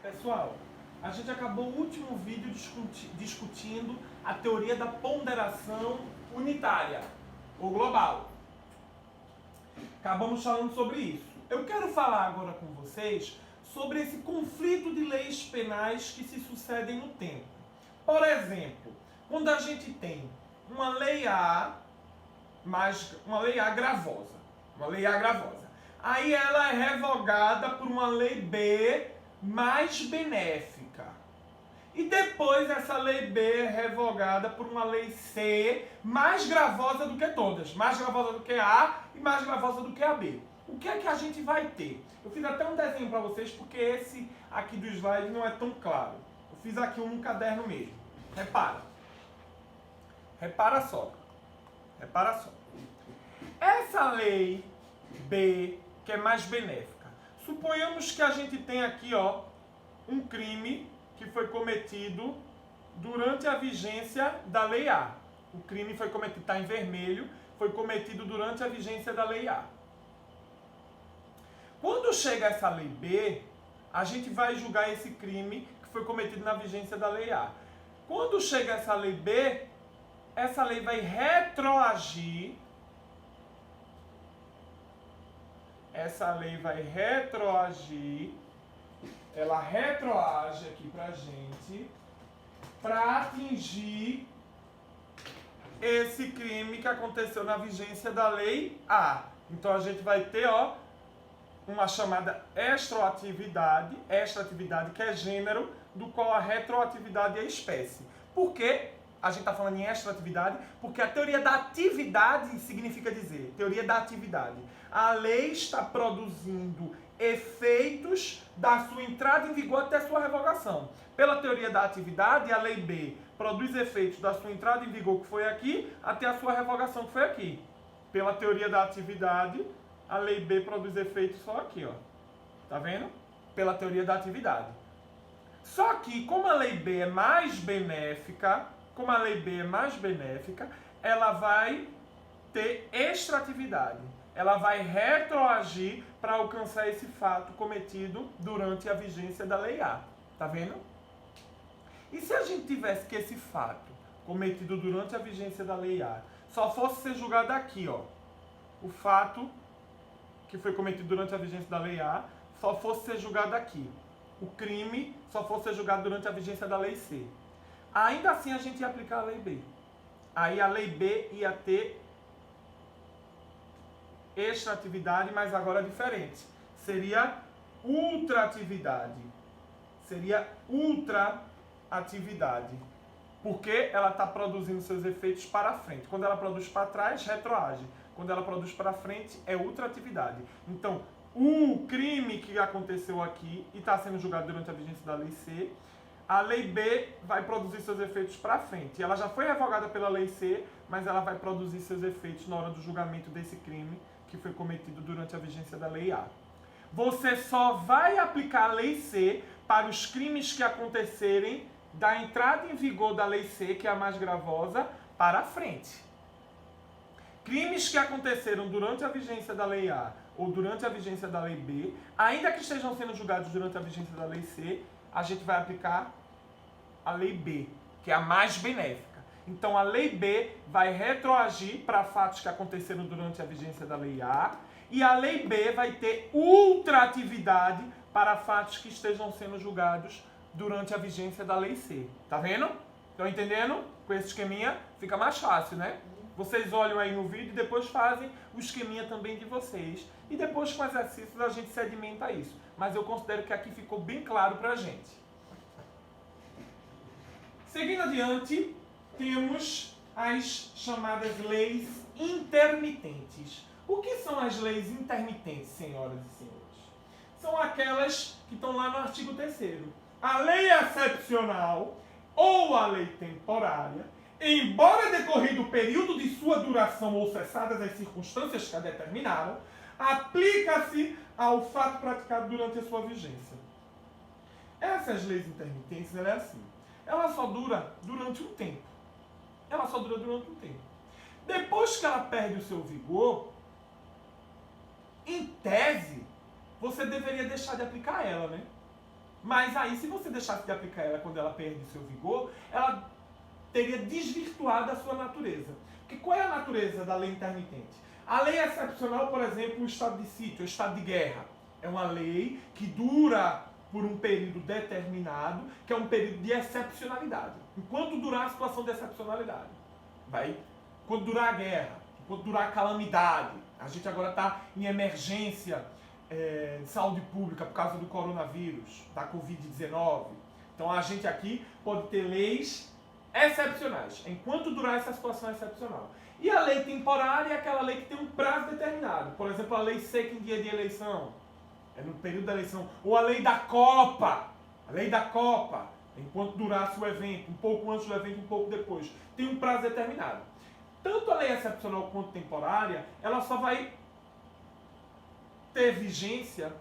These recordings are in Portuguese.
Pessoal, a gente acabou o último vídeo discutindo a teoria da ponderação unitária, ou global. Acabamos falando sobre isso. Eu quero falar agora com vocês sobre esse conflito de leis penais que se sucedem no tempo. Por exemplo, quando a gente tem uma lei A, uma lei A gravosa, aí ela é revogada por uma lei B mais benéfica. E depois essa lei B é revogada por uma lei C mais gravosa do que todas. Mais gravosa do que a A e mais gravosa do que a B. O que é que a gente vai ter? Eu fiz até um desenho para vocês porque esse aqui do slide não é tão claro. Eu fiz aqui um no caderno mesmo. Repara. Repara só. Essa lei B, que é mais benéfica. Suponhamos que a gente tem aqui, ó, um crime que foi cometido durante a vigência da lei A. O crime foi cometido, está em vermelho, foi cometido durante a vigência da lei A. Quando chega essa lei B, a gente vai julgar esse crime que foi cometido na vigência da lei A. Quando chega essa lei B, essa lei vai retroagir. Ela retroage aqui pra gente, para atingir esse crime que aconteceu na vigência da lei A. Então a gente vai ter, ó, uma chamada extroatividade que é gênero, do qual a retroatividade é espécie. Por quê? A gente está falando em extroatividade porque a teoria da atividade significa dizer, teoria da atividade. A lei está produzindo efeitos da sua entrada em vigor até a sua revogação. Pela teoria da atividade, a lei B produz efeitos da sua entrada em vigor, que foi aqui, até a sua revogação, que foi aqui. Pela teoria da atividade, a lei B produz efeitos só aqui, ó. Tá vendo? Pela teoria da atividade. Só que, como a lei B é mais benéfica, ela vai ter extratividade. Ela vai retroagir para alcançar esse fato cometido durante a vigência da lei A. Tá vendo? E se a gente tivesse que esse fato cometido durante a vigência da lei A só fosse ser julgado aqui, ó, o fato que foi cometido durante a vigência da lei A só fosse ser julgado aqui, o crime só fosse ser julgado durante a vigência da lei C, ainda assim a gente ia aplicar a lei B. Aí a lei B ia ter extratividade, mas agora diferente. Seria ultratividade. Porque ela está produzindo seus efeitos para frente. Quando ela produz para trás, retroage. Quando ela produz para frente, é ultratividade. Então, o crime que aconteceu aqui e está sendo julgado durante a vigência da lei C, a lei B vai produzir seus efeitos para frente. Ela já foi revogada pela lei C, mas ela vai produzir seus efeitos na hora do julgamento desse crime que foi cometido durante a vigência da lei A. Você só vai aplicar a lei C para os crimes que acontecerem da entrada em vigor da lei C, que é a mais gravosa, para frente. Crimes que aconteceram durante a vigência da lei A ou durante a vigência da lei B, ainda que estejam sendo julgados durante a vigência da lei C, a gente vai aplicar a lei B, que é a mais benéfica. Então a lei B vai retroagir para fatos que aconteceram durante a vigência da lei A, e a lei B vai ter ultratividade para fatos que estejam sendo julgados durante a vigência da lei C. Tá vendo? Estão entendendo? Com esse esqueminha fica mais fácil, né? Vocês olham aí no vídeo e depois fazem o esqueminha também de vocês. E depois com exercícios a gente sedimenta isso. Mas eu considero que aqui ficou bem claro pra gente. Seguindo adiante, temos as chamadas leis intermitentes. O que são as leis intermitentes, senhoras e senhores? São aquelas que estão lá no artigo 3º. A lei excepcional ou a lei temporária, embora decorrido o período de sua duração ou cessadas as circunstâncias que a determinaram, aplica-se ao fato praticado durante a sua vigência. Essas leis intermitentes, ela é assim. Ela só dura durante um tempo. Depois que ela perde o seu vigor, em tese, você deveria deixar de aplicar ela, né? Mas aí, se você deixasse de aplicar ela quando ela perde seu vigor, ela teria desvirtuado a sua natureza. Porque qual é a natureza da lei intermitente? A lei excepcional, por exemplo, o estado de sítio, o estado de guerra, é uma lei que dura por um período determinado, que é um período de excepcionalidade. Enquanto durar a situação de excepcionalidade, quando durar a guerra, enquanto durar a calamidade, a gente agora está em emergência de saúde pública por causa do coronavírus, da Covid-19. Então a gente aqui pode ter leis excepcionais, enquanto durar essa situação excepcional. E a lei temporária é aquela lei que tem um prazo determinado. Por exemplo, a lei seca em dia de eleição, é no período da eleição. Ou a lei da Copa, enquanto durasse o evento, um pouco antes do evento, um pouco depois. Tem um prazo determinado. Tanto a lei excepcional quanto temporária, ela só vai ter vigência,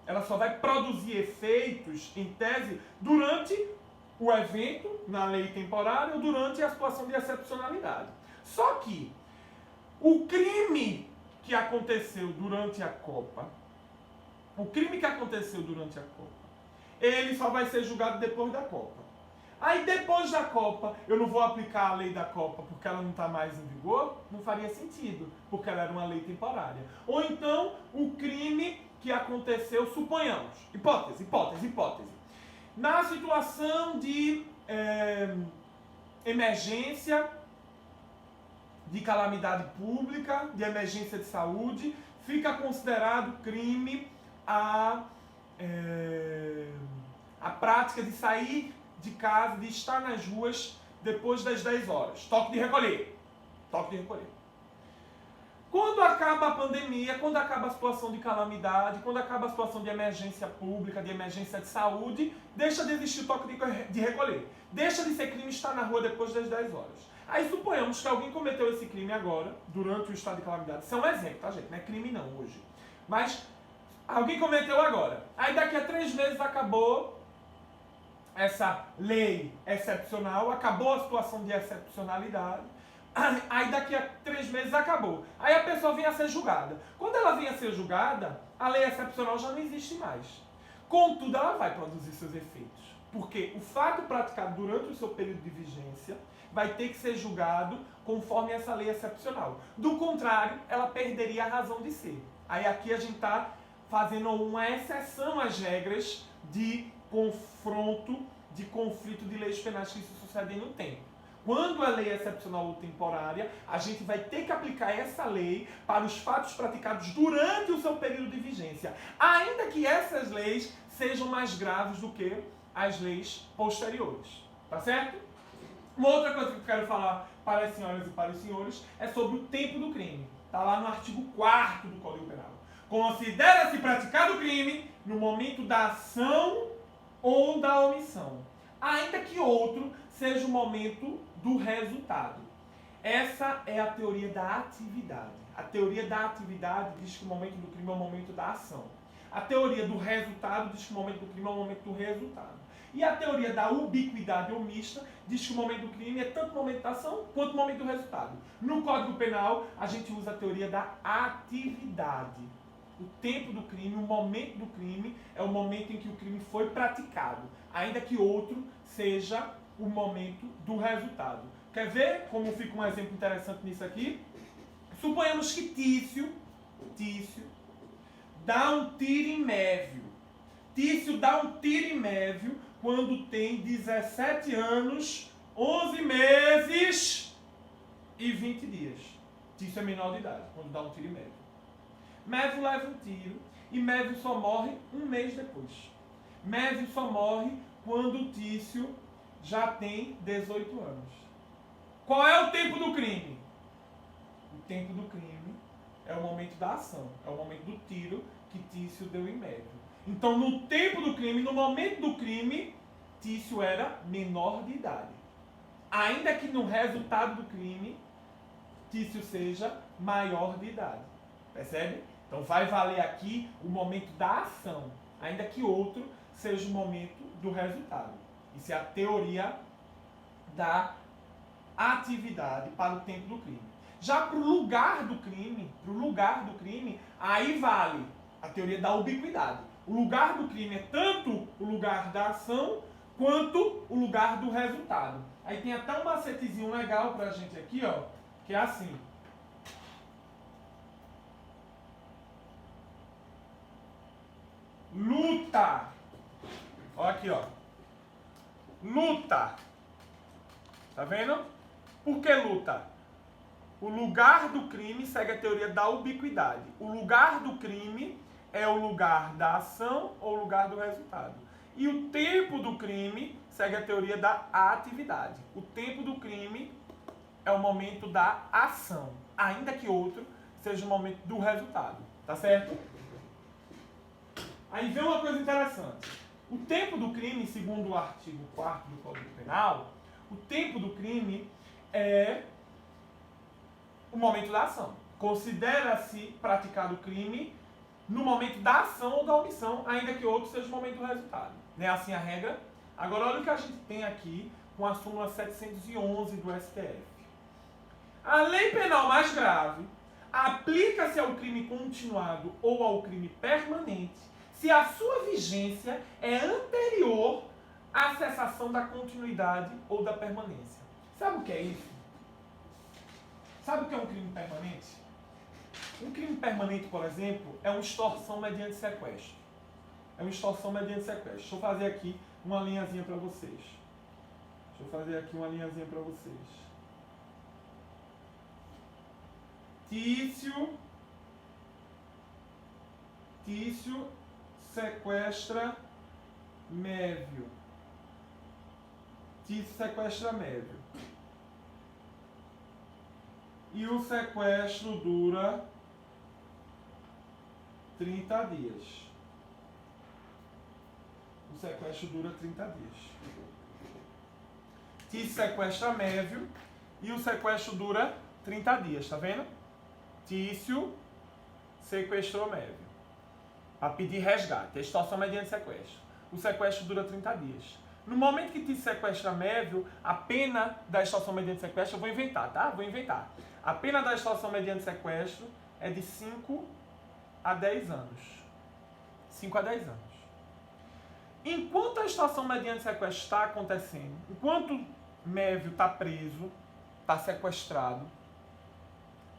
ela só vai produzir efeitos, em tese, durante o evento, na lei temporária, ou durante a situação de excepcionalidade. Só que o crime que aconteceu durante a Copa, ele só vai ser julgado depois da Copa. Aí depois da Copa, eu não vou aplicar a lei da Copa porque ela não está mais em vigor? Não faria sentido, porque ela era uma lei temporária. Ou então, o crime que aconteceu, suponhamos, hipótese. Na situação de emergência, de calamidade pública, de emergência de saúde, fica considerado crime a prática de sair de casa, de estar nas ruas depois das 10 horas. Toque de recolher. Quando acaba a pandemia, quando acaba a situação de calamidade, quando acaba a situação de emergência pública, de emergência de saúde, deixa de existir o toque de recolher. Deixa de ser crime estar na rua depois das 10 horas. Aí suponhamos que alguém cometeu esse crime agora, durante o estado de calamidade. Isso é um exemplo, tá, gente? Não é crime não, hoje. Mas alguém cometeu agora. Aí daqui a 3 meses acabou essa lei excepcional, acabou a situação de excepcionalidade. Aí daqui a 3 meses acabou. Aí a pessoa vem a ser julgada. Quando ela vem a ser julgada, a lei excepcional já não existe mais. Contudo, ela vai produzir seus efeitos. Porque o fato praticado durante o seu período de vigência vai ter que ser julgado conforme essa lei excepcional. Do contrário, ela perderia a razão de ser. Aí aqui a gente está fazendo uma exceção às regras de confronto, de conflito de leis penais que isso sucedem no tempo. Quando a lei é excepcional ou temporária, a gente vai ter que aplicar essa lei para os fatos praticados durante o seu período de vigência, ainda que essas leis sejam mais graves do que as leis posteriores. Tá certo? Uma outra coisa que eu quero falar para as senhoras e para os senhores é sobre o tempo do crime. Está lá no artigo 4º do Código Penal. Considera-se praticado o crime no momento da ação ou da omissão, ainda que outro seja o momento do resultado. Essa é a teoria da atividade. A teoria da atividade diz que o momento do crime é o momento da ação. A teoria do resultado diz que o momento do crime é o momento do resultado. E a teoria da ubiquidade ou mista diz que o momento do crime é tanto o momento da ação quanto o momento do resultado. No Código Penal, a gente usa a teoria da atividade. O tempo do crime, o momento do crime, é o momento em que o crime foi praticado, ainda que outro seja o momento do resultado. Quer ver como fica um exemplo interessante nisso aqui? Suponhamos que Tício dá um tiro em Mévio. Tício dá um tiro em Mévio quando tem 17 anos, 11 meses e 20 dias. Tício é menor de idade, quando dá um tiro em Mévio. Mévio leva um tiro e Mévio só morre um mês depois. Mévio só morre quando Tício já tem 18 anos. Qual é o tempo do crime? O tempo do crime é o momento da ação, é o momento do tiro que Tício deu em Mévio. Então, no tempo do crime, no momento do crime, Tício era menor de idade. Ainda que no resultado do crime, Tício seja maior de idade. Percebe? Então vai valer aqui o momento da ação, ainda que outro seja o momento do resultado. Isso é a teoria da atividade para o tempo do crime. Já para o lugar do crime, aí vale a teoria da ubiquidade. O lugar do crime é tanto o lugar da ação quanto o lugar do resultado. Aí tem até um macetezinho legal pra gente aqui, ó, que é assim. Luta. Ó aqui, ó. Luta. Tá vendo? Por que luta? O lugar do crime segue a teoria da ubiquidade. O lugar do crime é o lugar da ação ou o lugar do resultado. E o tempo do crime segue a teoria da atividade. O tempo do crime é o momento da ação, ainda que outro seja o momento do resultado. Tá certo? Aí vem uma coisa interessante. O tempo do crime, segundo o artigo 4º do Código Penal, o tempo do crime é o momento da ação. Considera-se praticado o crime no momento da ação ou da omissão, ainda que outro seja o momento do resultado. Não é assim a regra? Agora, olha o que a gente tem aqui com a súmula 711 do STF. A lei penal mais grave aplica-se ao crime continuado ou ao crime permanente se a sua vigência é anterior à cessação da continuidade ou da permanência. Sabe o que é isso? Sabe o que é um crime permanente? Um crime permanente, por exemplo, é uma extorsão mediante sequestro. É uma extorsão mediante sequestro. Deixa eu fazer aqui uma linhazinha para vocês. Tício sequestra Mévio. Tício sequestra Mévio. E o sequestro dura 30 dias. O sequestro dura 30 dias. Tício sequestra Mévio e o sequestro dura 30 dias, tá vendo? Tício sequestrou Mévio para pedir resgate, extorsão mediante sequestro. O sequestro dura 30 dias. No momento que Tício sequestra Mévio, a pena da extorsão mediante sequestro, eu vou inventar, tá? Vou inventar. A pena da extorsão mediante sequestro é de 5 a 10 anos. 5 a 10 anos. Enquanto a extorsão mediante sequestro está acontecendo, enquanto Mévio está preso, está sequestrado,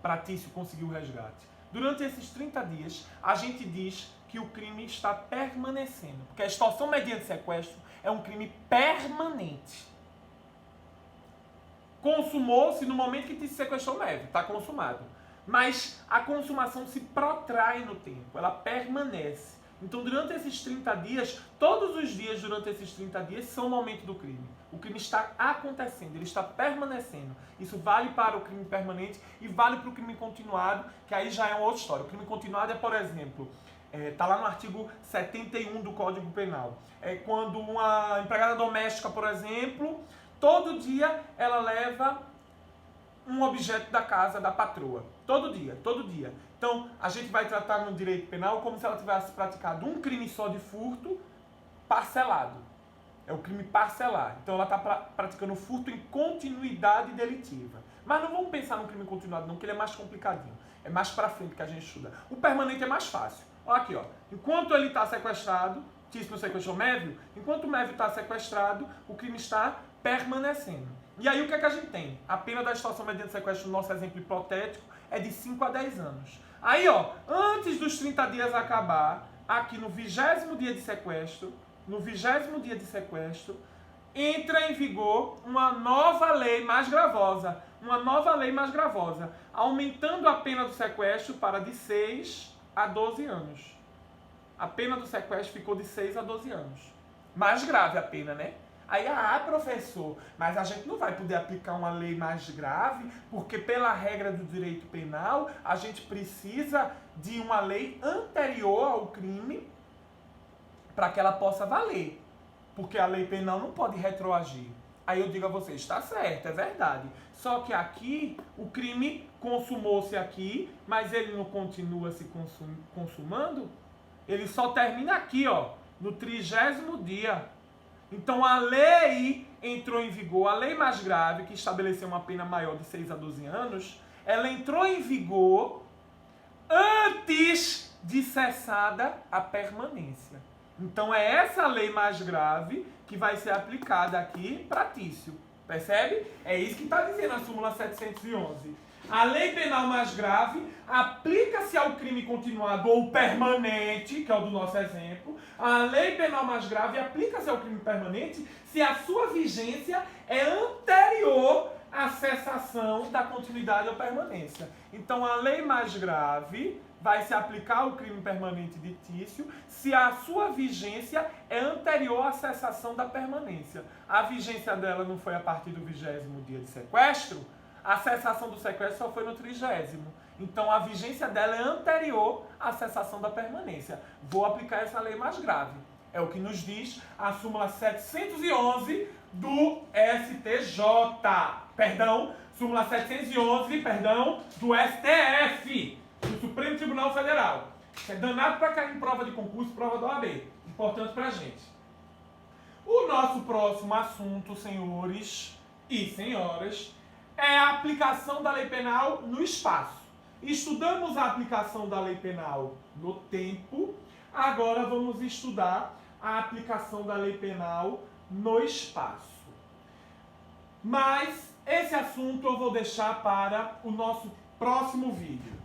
para Tício conseguir o resgate, durante esses 30 dias, a gente diz que o crime está permanecendo. Porque a extorsão mediante sequestro é um crime permanente. Consumou-se no momento que Tício sequestrou Mévio, está consumado. Mas a consumação se protrai no tempo, ela permanece. Então, durante esses 30 dias, todos os dias durante esses 30 dias são o momento do crime. O crime está acontecendo, ele está permanecendo. Isso vale para o crime permanente e vale para o crime continuado, que aí já é uma outra história. O crime continuado é, por exemplo, está lá no artigo 71 do Código Penal. É quando uma empregada doméstica, por exemplo, todo dia ela leva um objeto da casa da patroa. Todo dia, todo dia. Então, a gente vai tratar no direito penal como se ela tivesse praticado um crime só de furto parcelado. É o crime parcelar. Então, ela está praticando furto em continuidade delitiva. Mas não vamos pensar no crime continuado não, que ele é mais complicadinho. É mais pra frente que a gente estuda. O permanente é mais fácil. Olha aqui, ó. Enquanto ele está sequestrado, Tício não sequestrou Mévio, enquanto Mévio está sequestrado, o crime está permanecendo. E aí o que é que a gente tem? A pena da extorsão mediante sequestro, no nosso exemplo hipotético, é de 5 a 10 anos. Aí, ó, antes dos 30 dias acabar, aqui no 20º dia de sequestro, entra em vigor uma nova lei mais gravosa, aumentando a pena do sequestro para de 6 a 12 anos. A pena do sequestro ficou de 6 a 12 anos. Mais grave a pena, né? Aí, professor, mas a gente não vai poder aplicar uma lei mais grave, porque pela regra do direito penal, a gente precisa de uma lei anterior ao crime para que ela possa valer. Porque a lei penal não pode retroagir. Aí eu digo a vocês, está certo, é verdade. Só que aqui, o crime consumou-se aqui, mas ele não continua se consumando. Ele só termina aqui, ó, no 30º dia. Então a lei entrou em vigor, a lei mais grave, que estabeleceu uma pena maior de 6 a 12 anos, ela entrou em vigor antes de cessada a permanência. Então é essa lei mais grave que vai ser aplicada aqui para Tício. Percebe? É isso que está dizendo a súmula 711. A lei penal mais grave aplica-se ao crime continuado ou permanente, que é o do nosso exemplo. A lei penal mais grave aplica-se ao crime permanente se a sua vigência é anterior à cessação da continuidade ou permanência. Então, a lei mais grave vai se aplicar ao crime permanente de Tício se a sua vigência é anterior à cessação da permanência. A vigência dela não foi a partir do 20º dia de sequestro? A cessação do sequestro só foi no 30º. Então, a vigência dela é anterior à cessação da permanência. Vou aplicar essa lei mais grave. É o que nos diz a súmula 711 do STJ. Perdão, súmula 711, do STF, do Supremo Tribunal Federal. É danado para cair em prova de concurso, prova da OAB. Importante para a gente. O nosso próximo assunto, senhores e senhoras, é a aplicação da lei penal no espaço. Estudamos a aplicação da lei penal no tempo, agora vamos estudar a aplicação da lei penal no espaço. Mas esse assunto eu vou deixar para o nosso próximo vídeo.